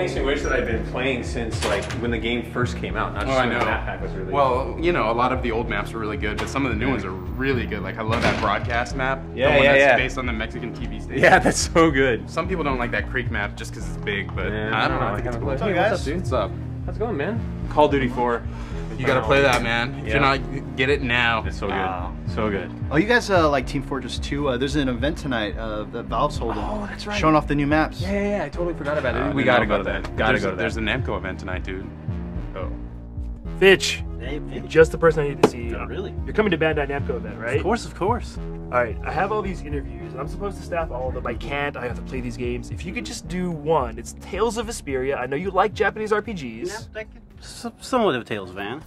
makes me wish that I'd been playing since like when the game first came out. Not just when the map pack was really well, you know, a lot of the old maps are really good, but some of the new ones are really good. Like I love that broadcast map. Yeah, the one that's yeah. based on the Mexican TV station. Yeah, that's so good. Some people don't like that Creek map just because it's big, but Yeah, I don't know. I think it's cool. What's up, guys? What's up, dude? What's up? How's it going, man? Call of Duty 4. You gotta play that, man. If you're not, get it now. It's so good. So good. Oh, you guys like Team Fortress 2? There's an event tonight that Valve's holding. Oh, that's right. Showing off the new maps. Yeah, I totally forgot about it. We gotta go to that. Gotta go to that. There's a Namco event tonight, dude. Oh. Fitch. Hey, just the person I need to see. Oh, really? You're coming to Bandai Namco event, right? Of course, of course. All right, I have all these interviews, and I'm supposed to staff all of them. I can't. I have to play these games. If you could just do one, it's Tales of Vesperia. I know you like Japanese RPGs. Yeah, somewhat of a Tales fan.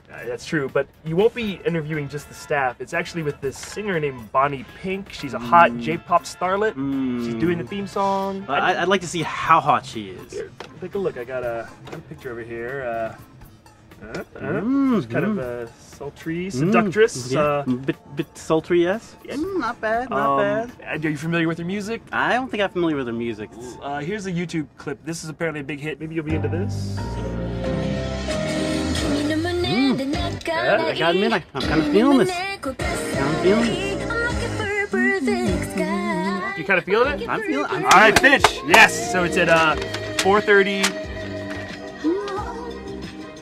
That's true, but you won't be interviewing just the staff. It's actually with this singer named Bonnie Pink. She's a hot J-pop starlet. She's doing the theme song. I'd like to see how hot she is. Here, take a look. I got a picture over here. She's kind of a sultry seductress. Yeah. Bit sultry, yes. Yeah, not bad, not bad. Are you familiar with her music? I don't think I'm familiar with her music. Here's a YouTube clip. This is apparently a big hit. Maybe you'll be into this. Yeah, I gotta admit, I'm kind of feeling this. I'm feeling it. You kind of feeling it? I'm feeling it. All right, Fitch. Yes. So it's at 4:30.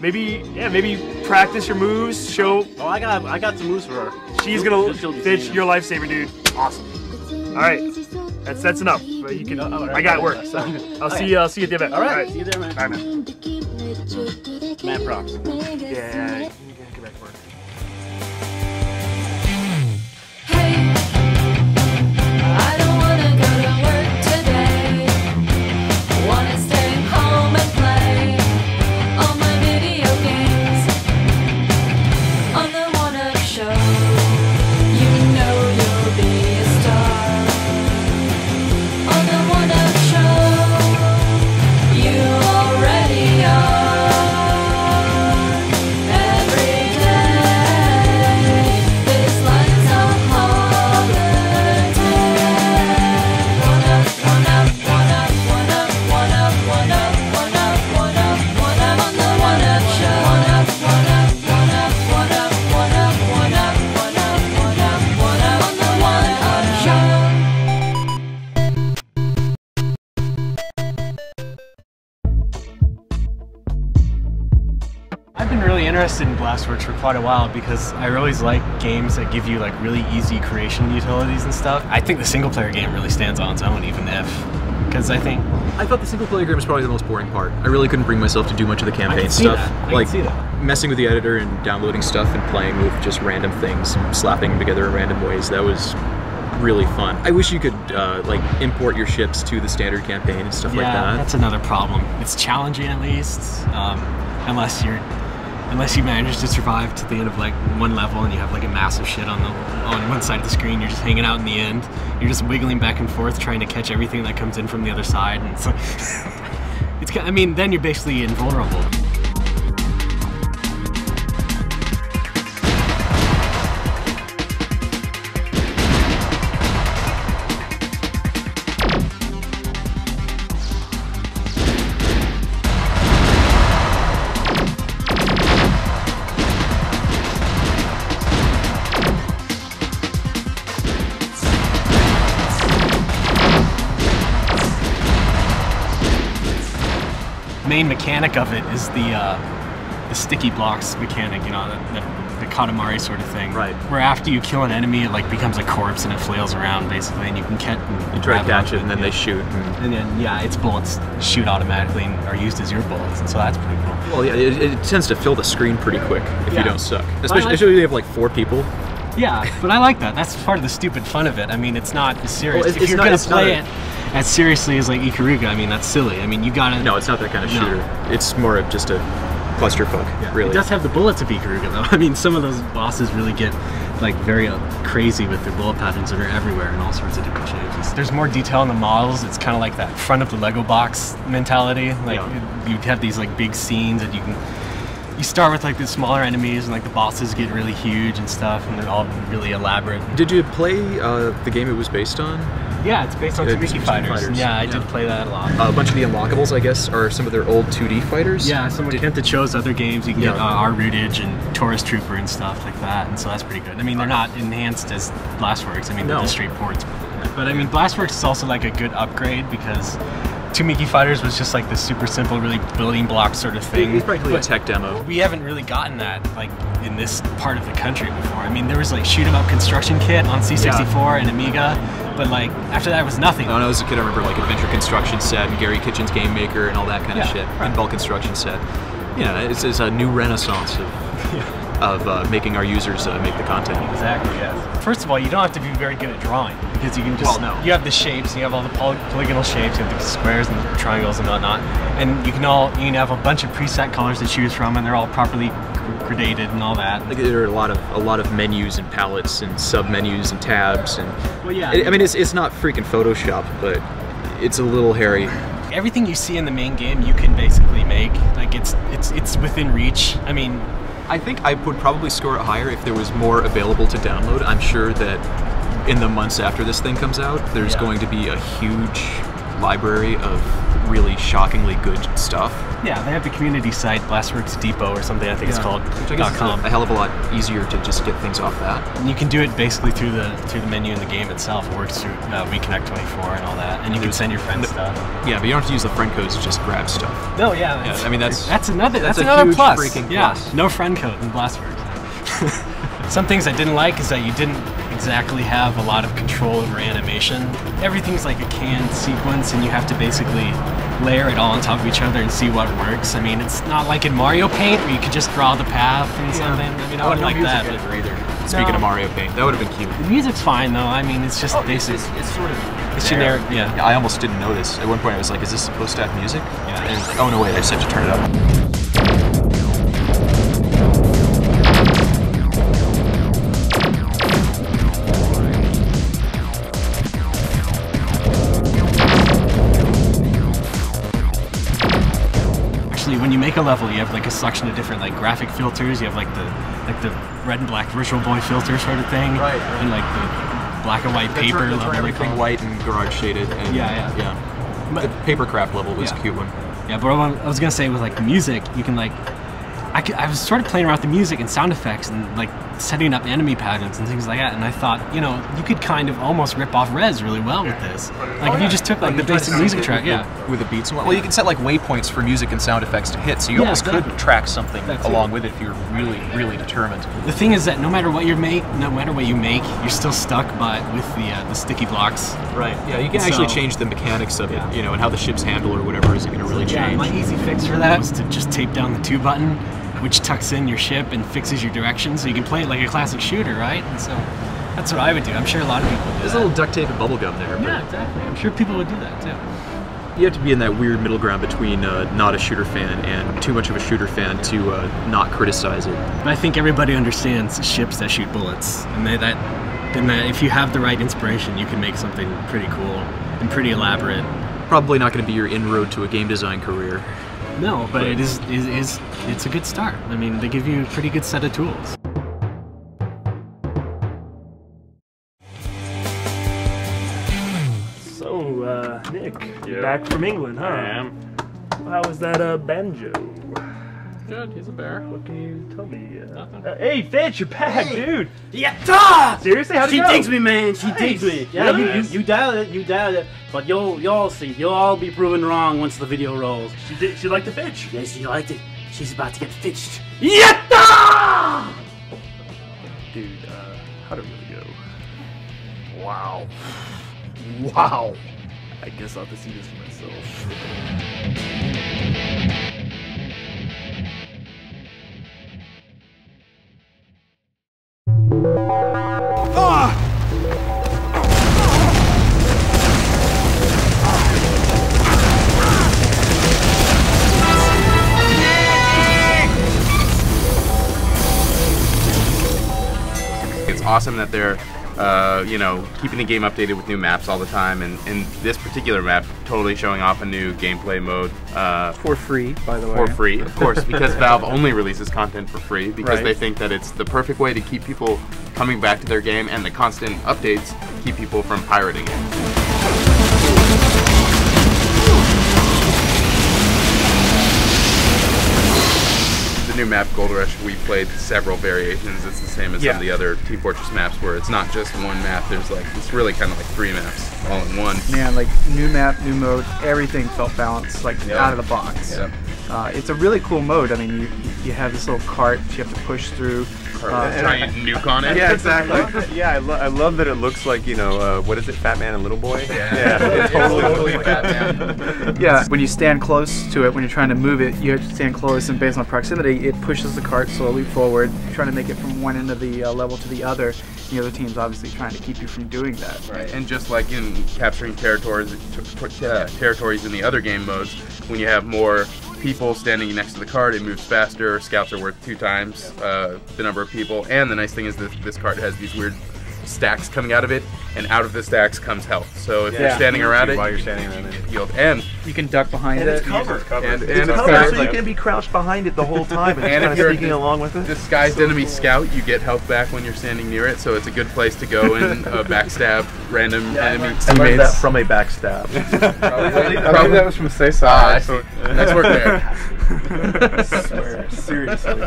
Maybe practice your moves. Show. Oh, I got some moves for her. She's gonna Fitch. You're a lifesaver, dude. Awesome. All right. That's enough. But you can. I got work. So I'll see you at the event. All right. See you there, man. All right, man. Mad props. Yeah. You gotta get back to work. I don't wanna go to work today. I wanna stay home and play all my video games on the one-up show. You know you'll be a star on the one-up show. You already are. Every day, this life's a holiday. One up, one up, one up, one up, one up, one up, one up, one up, one up on the one-up show. One up, one up, one up, one up, one up, one up, one up, one up, one up on the one-up show. I've been really interested in Glassworks for quite a while because I always like games that give you like really easy creation utilities and stuff. I think the single player game really stands on its own, even if, because I thought the single player game was probably the most boring part. I really couldn't bring myself to do much of the campaign stuff. I can see that. Messing with the editor and downloading stuff and playing with just random things, slapping them together in random ways, that was really fun. I wish you could like import your ships to the standard campaign and stuff like that. Yeah, that's another problem. It's challenging at least, unless you manage to survive to the end of like one level and you have like a massive shit on one side of the screen. You're just hanging out in the end. You're just wiggling back and forth trying to catch everything that comes in from the other side, and it's like, I mean, then you're basically invulnerable. Main mechanic of it is the sticky blocks mechanic, you know, the Katamari sort of thing. Right. Where after you kill an enemy, it like becomes a corpse and it flails around basically, and you can catch. You try to catch it, and then they shoot. And then its bullets shoot automatically and are used as your bullets, and so that's pretty cool. Well, yeah, it tends to fill the screen pretty quick if you don't suck. Especially if you have like 4 people. Yeah, but I like that. That's part of the stupid fun of it. I mean, it's not as serious. Well, if you're gonna play it as seriously as like Ikaruga, I mean, that's silly. I mean, you gotta. No, it's not that kind of shooter. It's more of just a clusterfuck, really. It does have the bullets of Ikaruga, though. I mean, some of those bosses really get like very crazy with their bullet patterns that are everywhere in all sorts of different shapes. There's more detail in the models. It's kind of like that front of the Lego box mentality. Like you have these like big scenes that you can. you start with like the smaller enemies and like the bosses get really huge and stuff, and they're all really elaborate. Did you play the game it was based on? Yeah, it's based on Tsubiki Fighters. Yeah, I did play that a lot. A bunch of the unlockables, I guess, are some of their old 2D fighters. Yeah, some of that shows other games. You can get R Rootage and Taurus Trooper and stuff like that, and so that's pretty good. I mean, they're not enhanced as Glassworks. I mean, they're just straight ports. But I mean, Glassworks is also like a good upgrade because Tsubiki Fighters was just like this super simple, really building block sort of thing. It's practically a tech demo. We haven't really gotten that like in this part of the country before. I mean, there was like shoot 'em up construction kit on C64 and Amiga, but like after that was nothing. When I was a kid, I remember like Adventure Construction Set and Gary Kitchen's Game Maker and all that kind of shit. Pinball Construction Set. Yeah, it's a new renaissance of making our users make the content. Exactly, yes. First of all, you don't have to be very good at drawing because you can just, you have the shapes, you have all the polygonal shapes, you have the squares and the triangles and whatnot, and you can have a bunch of preset colors to choose from, and they're all properly gradated and all that. Like there are a lot of menus and palettes and sub-menus and tabs and. Well, yeah. I mean, it's not freaking Photoshop, but it's a little hairy. Everything you see in the main game, you can basically make. Like it's within reach. I mean. I think I would probably score it higher if there was more available to download. I'm sure that in the months after this thing comes out, there's going to be a huge library of really shockingly good stuff. Yeah, they have the community site, Glassworks Depot or something, I think it's called, which I guess .com. Is a hell of a lot easier to just get things off that. And you can do it basically through the menu in the game itself. It works through WeConnect 24 and all that, and you can send your friends stuff. Yeah, but you don't have to use the friend codes to just grab stuff. No, yeah. I mean that's another huge plus. Freaking yeah, plus. No friend code in Glassworks. Some things I didn't like is that you didn't exactly have a lot of control over animation. Everything's like a canned sequence, and you have to basically layer it all on top of each other and see what works. I mean, it's not like in Mario Paint where you could just draw the path and something. I mean, I wouldn't like that. Either. Speaking of Mario Paint, that would have been cute. The music's fine though. I mean, it's just basic. It's sort of. It's generic. Yeah. I almost didn't notice. At one point, I was like, "Is this supposed to have music?" Yeah. And, oh no, wait! I just have to turn it up. When you make a level, you have like a selection of different like graphic filters. You have like the red and black Virtual Boy filter sort of thing, right. And like the black and white paper level. Everything white and garage shaded. And, yeah. But the papercraft level was a cute one. Yeah, but what I was gonna say with like the music, you can like. I was sort of playing around with the music and sound effects and like setting up enemy patterns and things like that, and I thought, you know, you could kind of almost rip off Rez really well with this. Like if you just took like the basic music track, with the beats and what. Well, you can set like waypoints for music and sound effects to hit, so you almost could track something along with it if you're really, really determined. The thing is that no matter what you make, you're still stuck with the sticky blocks. Right. Yeah, you can actually change the mechanics of it, you know, and how the ships handle or whatever isn't going to really change. My easy fix for that was to just tape down the 2 button. Which tucks in your ship and fixes your direction, so you can play it like a classic shooter, right? And so that's what I would do. I'm sure a lot of people would do. There's a little duct tape and bubble gum there. Yeah, exactly. I'm sure people would do that too. You have to be in that weird middle ground between not a shooter fan and too much of a shooter fan to not criticize it. But I think everybody understands ships that shoot bullets, and that if you have the right inspiration, you can make something pretty cool and pretty elaborate. Probably not going to be your inroad to a game design career. No, but it's a good start. I mean, they give you a pretty good set of tools. So, Nick, you're back from England, huh? I am. How was that banjo? Good, he's a bear. What can you tell me? Nothing. Hey, Fitch, you're back, dude. Yeah. Seriously, how'd it She go? digs me, man. She digs me. Yeah, Really? you doubted it. But you'll see. You'll all be proven wrong once the video rolls. She liked the Fitch. Yes, she liked it. She's about to get fitched. Yatta! Dude, how'd it really go? Wow. Wow. I guess I'll have to see this for myself. It's awesome that they're you know, keeping the game updated with new maps all the time, and this particular map totally showing off a new gameplay mode. For free, by the way. For free, of course, because Valve only releases content for free because they think that it's the perfect way to keep people coming back to their game, and the constant updates keep people from pirating it. The new map, Gold Rush, we played several variations. It's the same as some of the other Team Fortress maps where it's not just one map. There's like, it's really kind of like 3 maps all in one. Man, like new map, new mode, everything felt balanced, like out of the box. Yep. It's a really cool mode. I mean, you have this little cart you have to push through. Giant nuke on it. Yeah, exactly. Yeah, I love that it looks like, you know, what is it, Fat Man and Little Boy? Yeah, totally Fat Man. Yeah, when you stand close to it, when you're trying to move it, you have to stand close, and based on proximity, it pushes the cart slowly forward, trying to make it from one end of the level to the other. The other team's obviously trying to keep you from doing that. Right, and just like in capturing territories in the other game modes, when you have more people standing next to the cart, it moves faster. Scouts are worth 2 times the number of people, and the nice thing is that this cart has these weird stacks coming out of it, and out of the stacks comes health. So if you're standing around it, while you're standing around it, you get healed, and you can duck behind it. It's covered. And it's covered, so you can be crouched behind it the whole time and kind of sneaking along with it. Disguised enemy scout, you get health back when you're standing near it, so it's a good place to go and backstab random enemy teammates. I learned that from a backstab. Probably that was from Sayside. So nice work there. I swear, seriously.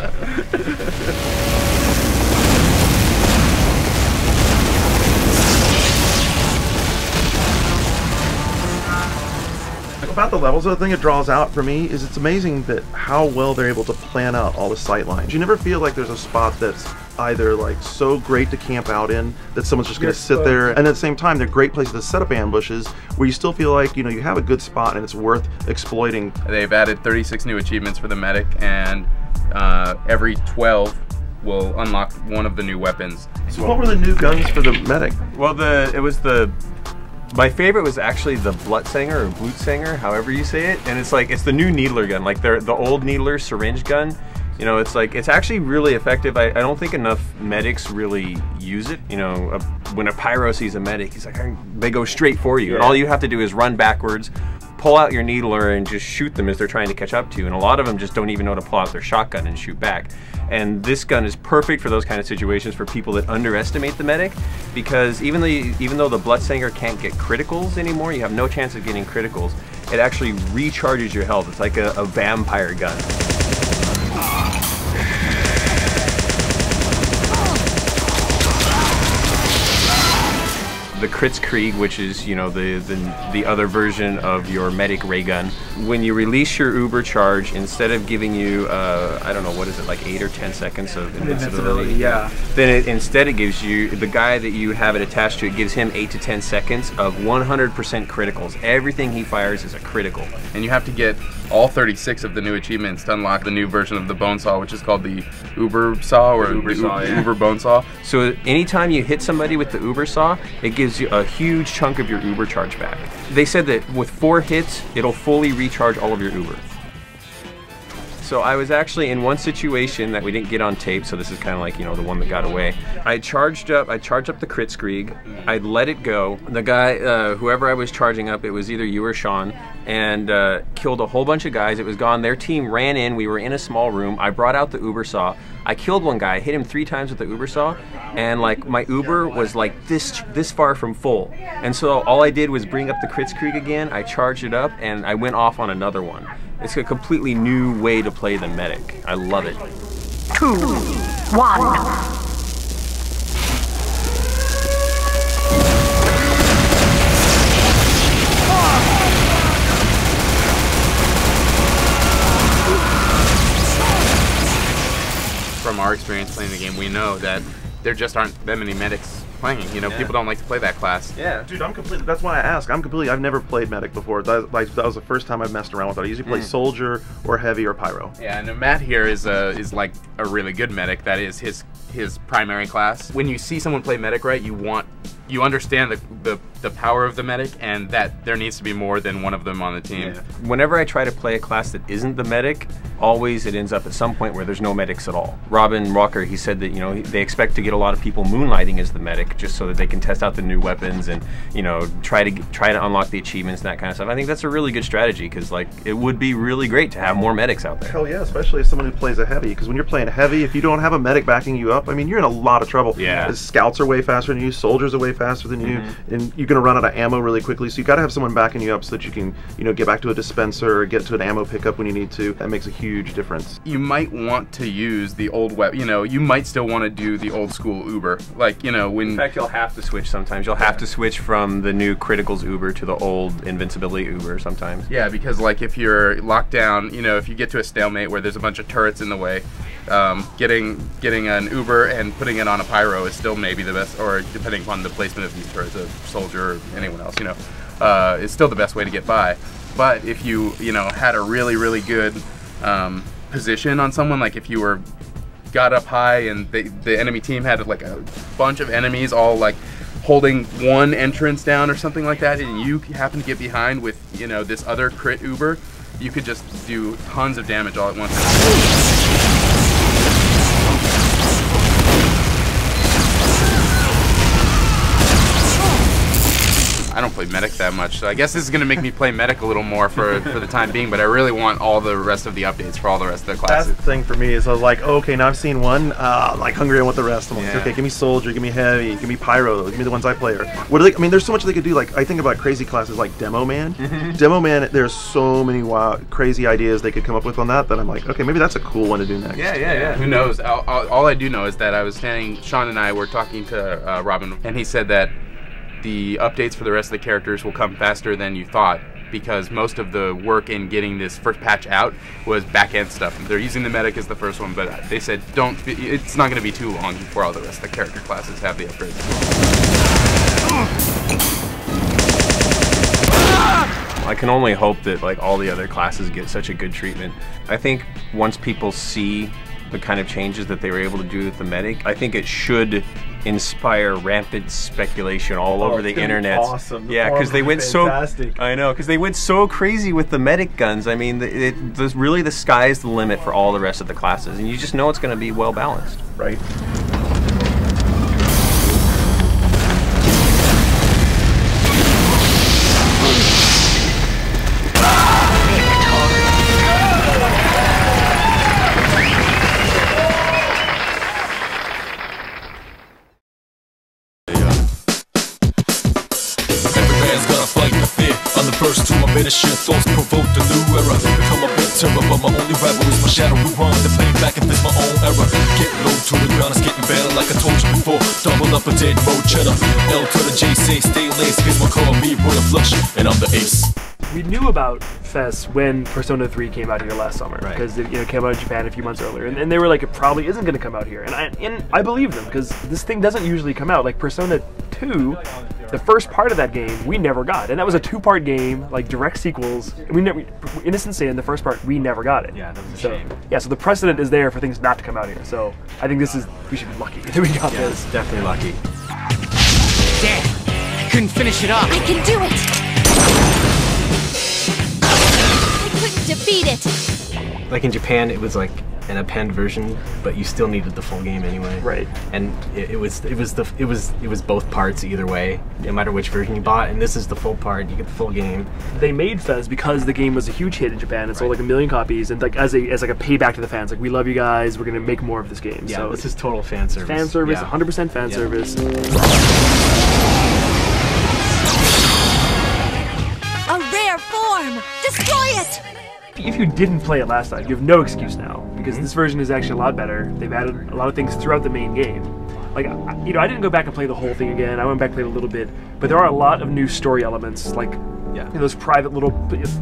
About the levels, the thing it draws out for me is it's amazing that how well they're able to plan out all the sight lines. You never feel like there's a spot that's either like so great to camp out in that someone's just going to sit there, and at the same time they're great places to set up ambushes where you still feel like, you know, you have a good spot and it's worth exploiting. They've added 36 new achievements for the medic, and every 12 will unlock one of the new weapons. So what were the new guns for the medic? Well, my favorite was actually the Blutsanger or Blutsanger, however you say it, and it's the new needler gun, like the old needler syringe gun. You know, it's actually really effective. I don't think enough medics really use it. You know, when a pyro sees a medic, he's like, they go straight for you, and all you have to do is run backwards, pull out your needler, and just shoot them as they're trying to catch up to you. And a lot of them just don't even know to pull out their shotgun and shoot back. And this gun is perfect for those kind of situations for people that underestimate the medic, because even though the Blutsanger can't get criticals anymore, you have no chance of getting criticals, it actually recharges your health. It's like a vampire gun. The Kritzkrieg, which is, you know, the other version of your medic ray gun. When you release your uber charge, instead of giving you I don't know, what is it, like 8 or 10 seconds of invincibility? Yeah. Then instead it gives you, the guy that you have it attached to, it gives him 8 to 10 seconds of 100% criticals. Everything he fires is a critical. And you have to get all 36 of the new achievements to unlock the new version of the bone saw, which is called the Uber saw, or Uber bone saw. So anytime you hit somebody with the Uber saw, it gives you a huge chunk of your Uber charge back. They said that with 4 hits, it'll fully recharge all of your Uber. So I was actually in one situation that we didn't get on tape, so this is kind of like, you know, the one that got away. I charged up the Kritzkrieg, I let it go. The guy, whoever I was charging up, it was either you or Sean, and killed a whole bunch of guys. It was gone. Their team ran in. We were in a small room. I brought out the Uber saw. I killed one guy, hit him 3 times with the Uber saw, and like my Uber was like this far from full. And so all I did was bring up the Kritzkrieg again, I charged it up, and I went off on another one. It's a completely new way to play the medic. I love it. 2, 1. From our experience playing the game, we know that there just aren't that many medics playing. You know, people don't like to play that class. Yeah, dude, that's why I ask. I've never played medic before. That was the first time I've messed around with it. I usually play soldier or heavy or pyro. Yeah, and Matt here is like a really good medic. That is his primary class. When you see someone play medic right, you understand the the power of the medic, and that there needs to be more than one of them on the team. Yeah. Whenever I try to play a class that isn't the medic, always it ends up at some point where there's no medics at all. Robin Walker, he said that, you know, they expect to get a lot of people moonlighting as the medic just so that they can test out the new weapons and, you know, try to unlock the achievements and that kind of stuff. I think that's a really good strategy because, like, it would be really great to have more medics out there. Hell yeah, especially as someone who plays a heavy, because when you're playing a heavy, if you don't have a medic backing you up, I mean, you're in a lot of trouble. Yeah. Scouts are way faster than you, soldiers are way faster than you, and you're going to run out of ammo really quickly, so you got to have someone backing you up so that you can, you know, get back to a dispenser or get to an ammo pickup when you need to. That makes a huge difference. You might want to use the old weapon, you know, you might still want to do the old school Uber. Like, you know, when... In fact, you'll have to switch sometimes. You'll have to switch from the new Criticals Uber to the old Invincibility Uber sometimes. Yeah, because, like, if you're locked down, you know, if you get to a stalemate where there's a bunch of turrets in the way, getting an Uber and putting it on a pyro is still maybe the best, or depending upon the placement of these turrets, a soldier or anyone else, you know, is still the best way to get by. But if you know, had a really good position on someone, like if you got up high and the enemy team had like a bunch of enemies all like holding one entrance down or something like that, and you happen to get behind with, you know, this other crit Uber, you could just do tons of damage all at once. I don't play medic that much, so I guess this is going to make me play medic a little more for the time being, but I really want all the rest of the updates for all the rest of the classes. That's the thing for me is I was like, oh, okay, now I've seen one, like hungry, I want the rest. I'm like, okay, give me soldier, give me heavy, give me pyro, give me the ones I play. Or what are they, I mean, there's so much they could do. Like, I think about crazy classes like Demo Man. Demo Man, there's so many wild, crazy ideas they could come up with on that I'm like, okay, maybe that's a cool one to do next. Yeah. Who knows? All I do know is that I was standing, Sean and I were talking to Robin, and he said that the updates for the rest of the characters will come faster than you thought, because most of the work in getting this first patch out was back-end stuff. They're using the medic as the first one, but they said it's not going to be too long before all the rest of the character classes have the upgrades. I can only hope that like all the other classes get such a good treatment. I think once people see the kind of changes that they were able to do with the medic, I think it should inspire rampant speculation all over the internet. Awesome. Yeah, because they went fantastic. I know, because they went so crazy with the medic guns. I mean, really the sky's the limit for all the rest of the classes, and you just know it's going to be well balanced. Right. First to my better shit, thoughts provoke the new era. Become a bit terror, but my only rival is my shadow. We run the play back and fix my own error. Get low to the ground, it's getting better like I told you before. Double up a dead road cheddar. L to the J, say stay laced. Cause my call me royal flush, and I'm the ace. We knew about Fez when Persona 3 came out here last summer, because it came out in Japan a few months earlier, and they were like, it probably isn't going to come out here, and I believe them, because this thing doesn't usually come out. Like Persona 2, the first part of that game we never got, and that was a 2-part game, like direct sequels. And we never, Innocent Sin, the first part, we never got it. Yeah, that was a shame. Yeah, so the precedent is there for things not to come out here. So I think we should be lucky that we got this. Definitely lucky. Damn, I couldn't finish it off. I can do it! I couldn't defeat it! Like in Japan, it was like an append version, but you still needed the full game anyway. Right. And it was both parts either way, no matter which version you bought. And this is the full part; you get the full game. They made Fez because the game was a huge hit in Japan. It sold like 1 million copies, and like as like a payback to the fans, like we love you guys, we're gonna make more of this game. Yeah, so this is total fan service. Fan service, yeah. 100% fan service. A rare form! Destroy it! If you didn't play it last time, you have no excuse now, because this version is actually a lot better. They've added a lot of things throughout the main game. Like, you know, I didn't go back and play the whole thing again. I went back and played a little bit, but there are a lot of new story elements, like you know, those private little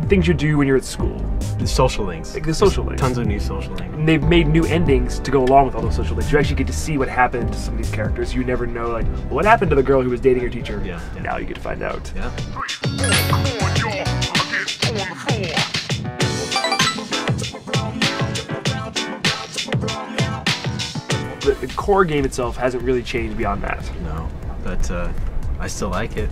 things you do when you're at school. The social links. Like the social links. Tons of new social links. And they've made new endings to go along with all those social links. You actually get to see what happened to some of these characters. You never know, like, what happened to the girl who was dating her teacher? Yeah. Now you get to find out. Yeah. The core game itself hasn't really changed beyond that. No, but I still like it.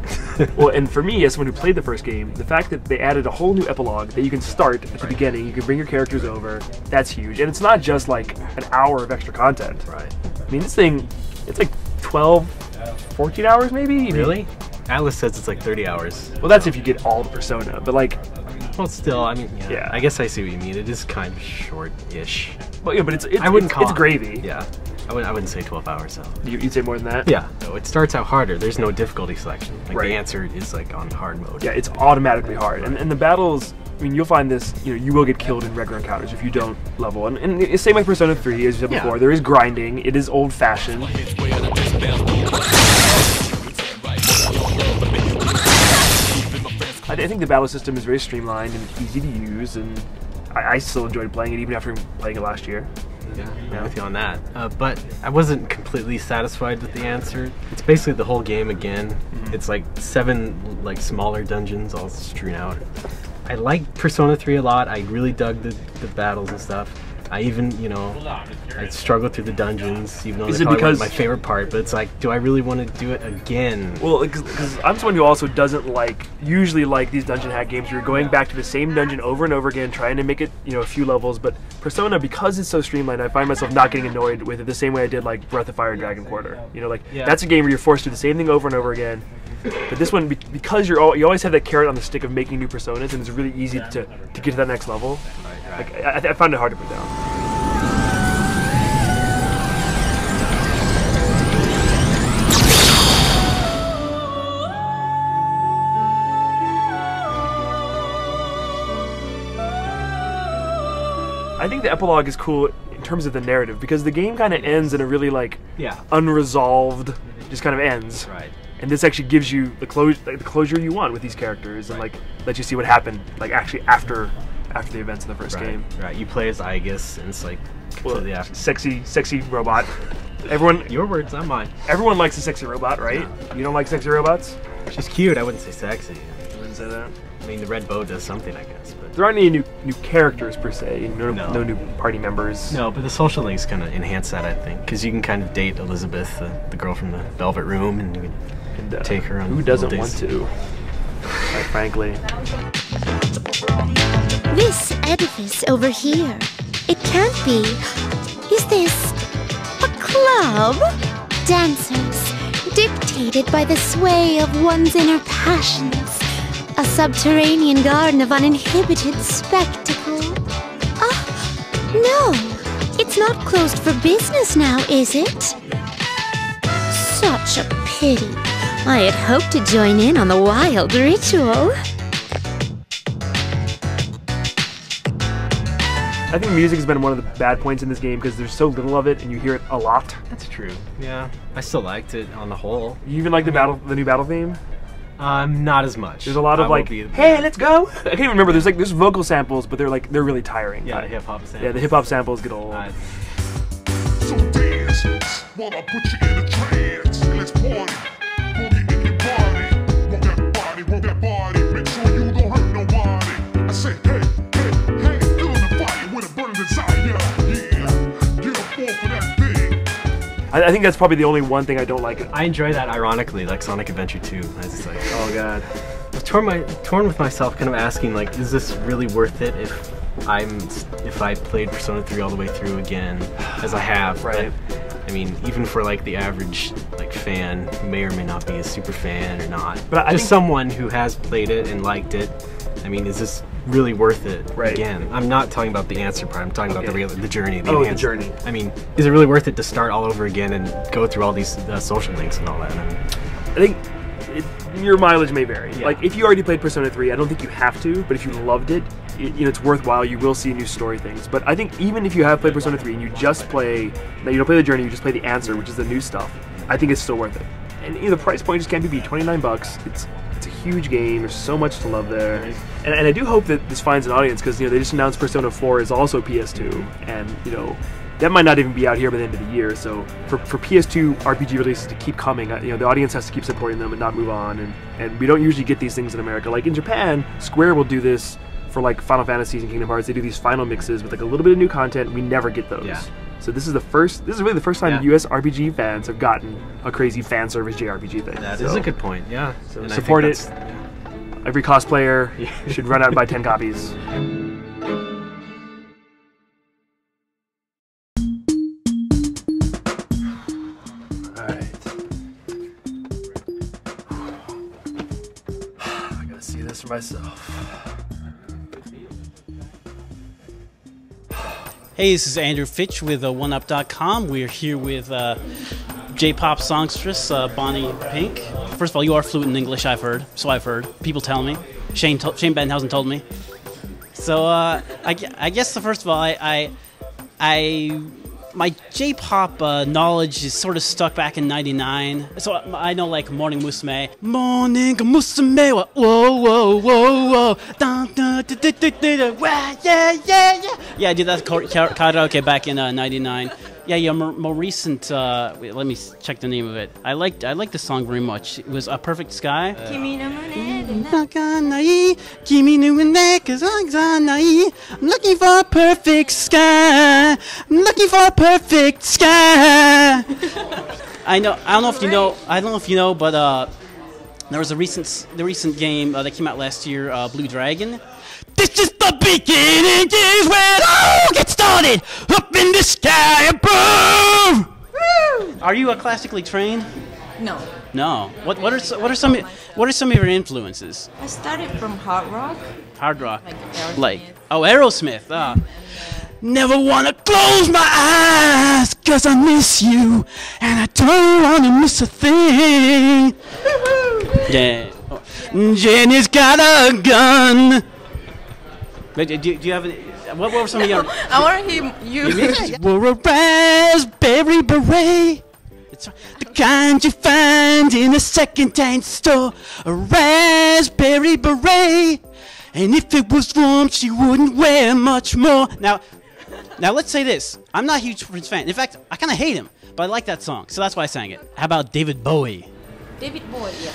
Well, and for me, as someone who played the first game, the fact that they added a whole new epilogue that you can start at the beginning, you can bring your characters over, that's huge. And it's not just like an hour of extra content. Right. I mean, this thing, it's like 12, 14 hours maybe? Really? Atlas says it's like 30 hours. Well, that's if you get all the Persona, but like... Well, still, I mean, Yeah. I guess I see what you mean. It is kind of short-ish. Well, yeah, but it's I wouldn't call it's it- gravy. Yeah. I wouldn't say 12 hours, though. You'd say more than that? Yeah. No, it starts out harder. There's no difficulty selection. Like, Right. the answer is, like, on hard mode. Yeah, it's automatically hard. And the battles, I mean, you'll find this, you will get killed in regular encounters if you don't level. And it's same like Persona 3, as you said Yeah. before. There is grinding. It is old-fashioned. I think the battle system is very streamlined and easy to use, and I still enjoyed playing it even after playing it last year. Yeah, I'm with you on that. But I wasn't completely satisfied with the answer. It's basically the whole game again. Mm-hmm. It's like 7 like smaller dungeons all strewn out. I liked Persona 3 a lot. I really dug the battles and stuff. I even, I struggled through the dungeons, even though Is they it probably weren't because- my favorite part. But it's like, do I really want to do it again? Well, because I'm someone who also doesn't usually like these dungeon hack games where you're going back to the same dungeon over and over again, trying to make it, a few levels. But Persona, because it's so streamlined, I find myself not getting annoyed with it the same way I did like Breath of Fire and Dragon Quarter. Yeah. That's a game where you're forced to do the same thing over and over again. But this one, because you always have that carrot on the stick of making new personas, and it's really easy to get to that next level. Like, I found it hard to put down. I think the epilogue is cool in terms of the narrative because the game kind of ends in a really unresolved, just kind of ends. Right. And this actually gives you the closure you want with these characters, and let you see what happened actually after the events of the first game. Right. You play as Aegis, and it's like completely after. Sexy robot. Everyone. Your words, not mine. Everyone likes a sexy robot, right? You don't like sexy robots? She's cute. I wouldn't say sexy. You wouldn't say that. I mean, the red bow does something, I guess. But There aren't any new characters per se. No new party members. no, but the social links kind of enhance that, I think, because you can kind of date Elizabeth, the girl from the Velvet Room, and you can take her on. Who doesn't little want dates. to? Quite frankly. This edifice over here, it can't be. Is this a club? Dancers, dictated by the sway of one's inner passions. A subterranean garden of uninhibited spectacle. No, it's not closed for business now, is it? Such a pity. I had hoped to join in on the wild ritual. I think music has been one of the bad points in this game because there's so little of it and you hear it a lot. That's true. Yeah, I still liked it on the whole. You even like the new battle theme? Not as much. There's a lot of hey, let's go. I can't even remember. There's vocal samples, but they're really tiring. Yeah, the hip hop samples. Yeah, the hip hop samples get old. So dance, while I put you in a trance. Let's party, boogie in your body. Roll that body, make sure you don't hurt nobody. I say, hey, feeling the fire with a burning desire. Yeah, get up off of that thing. I think that's probably the only one thing I don't like. I enjoy that ironically, like Sonic Adventure 2. I was just like, oh god. I was torn with myself, kind of asking like, is this really worth it if I played Persona 3 all the way through again, as I have? Right. But, I mean, even for like the average fan who may or may not be a super fan or not, but I just think someone who has played it and liked it. I mean, is this really worth it? Right. Again, I'm not talking about the answer part. I'm talking about the journey. The journey. I mean, is it really worth it to start all over again and go through all these social links and all that? I mean, I think your mileage may vary. Yeah. Like if you already played Persona 3, I don't think you have to. But if you loved it, it's worthwhile. You will see new story things. But I think even if you have played Persona 3 and you just play, now you don't play the journey, you just play the answer, which is the new stuff. I think it's still worth it. And the price point just can't be beat. $29. It's a huge game. There's so much to love there. And I do hope that this finds an audience because they just announced Persona 4 is also PS2, and that might not even be out here by the end of the year. So for PS2 RPG releases to keep coming, the audience has to keep supporting them and not move on. And we don't usually get these things in America. Like in Japan, Square will do this for like Final Fantasies and Kingdom Hearts. They do these final mixes with like a little bit of new content. We never get those. Yeah. So this is really the first time U.S. RPG fans have gotten a crazy fan service JRPG thing. That is a good point. Yeah. So And I support think it. that's- Every cosplayer should run out and buy 10 copies. I gotta see this for myself. Hey, this is Andrew Fitch with OneUp.com. We're here with J-pop songstress Bonnie Pink. First of all, you are fluent in English, I've heard. So I've heard. People tell me. Shane Benhausen told me. So I guess first of all, my J-pop knowledge is sort of stuck back in '99. So I know like Morning Musume, whoa, whoa, whoa, whoa, da, da, da, da, da, da, wah, yeah. Yeah, I did that karaoke back in '99. Yeah, more recent. Wait, let me check the name of it. I liked the song very much. It was A Perfect Sky. I'm looking for a perfect sky. I'm looking for a perfect sky. I don't know if you know, but there was the recent game that came out last year, Blue Dragon. This is the beginning, is when all gets started up in the sky above. Woo! Are you classically trained? No. No. What are some of your influences? I started from hard rock. Hard rock. Like Aerosmith. Never wanna close my eyes 'cause I miss you and I don't wanna miss a thing. Yeah. Jenny's got a gun. But do you have any? What were some of your? I want to hear you. Wore a raspberry beret. It's the kind you find in a second-hand store. A raspberry beret. And if it was warm, she wouldn't wear much more. Now let's say this. I'm not a huge Prince fan. In fact, I kind of hate him, but I like that song, so that's why I sang it. How about David Bowie? David Bowie, yes.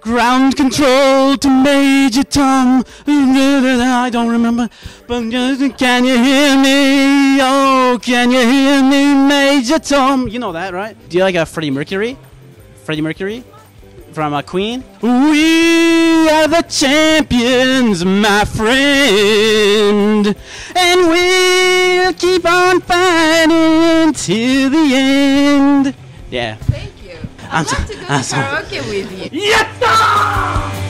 Ground control to Major Tom. I don't remember. But can you hear me? Oh, can you hear me, Major Tom? You know that, right? Do you like Freddie Mercury? Freddie Mercury? From Queen? We are the champions, my friend. And we'll keep on fighting till the end. Yeah. Thank you. I'd love to go to karaoke with you. Yes!